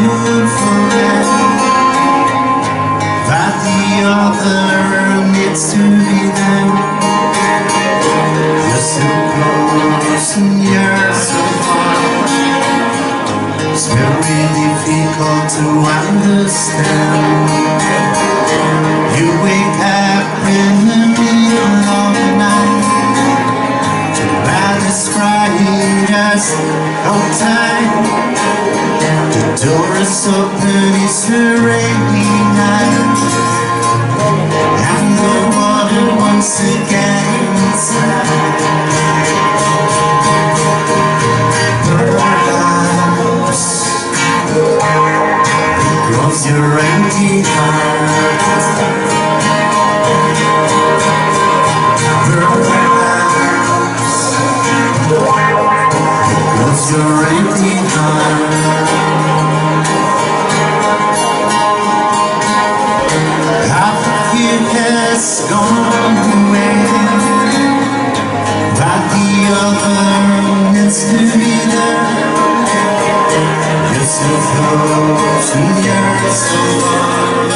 soon forget that the other needs to be there. You're so close and you're so far. It's very difficult to understand. You wake up in the middle of the night. Your bed is crying just no time. The door is open, it's a rainy night, and the water wants to get inside. Perhaps it grows your empty heart. Perhaps it grows your empty heart. Has gone away, but the other needs to be there. You're so close and you're so far.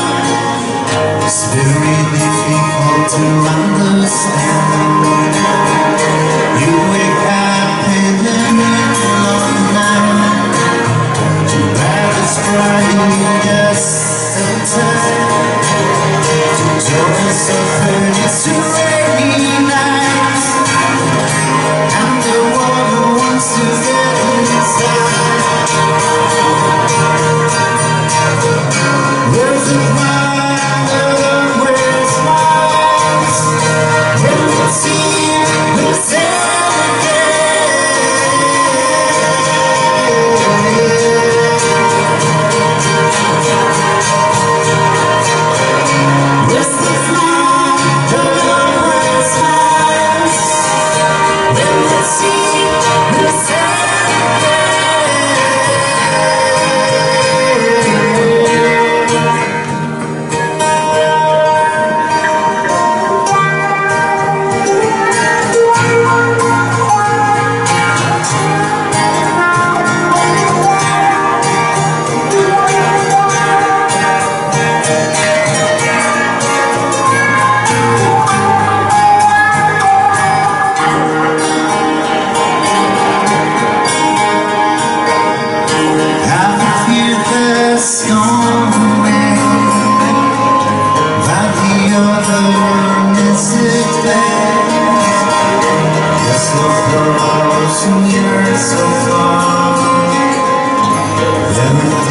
It's very difficult to understand. You wake up in the middle of the night. Your bed is crying just in time. It's a rainy night, and the water wants to get inside. Where's the wonder, where's Mars? When we see, we'll sail again. Where's the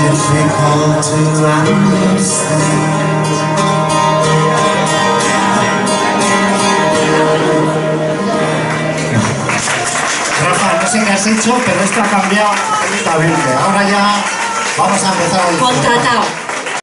difficult to understand. Rafa, no sé qué has hecho, pero esto ha cambiado absolutamente. Ahora ya vamos a empezar a disfrutar. Contratado.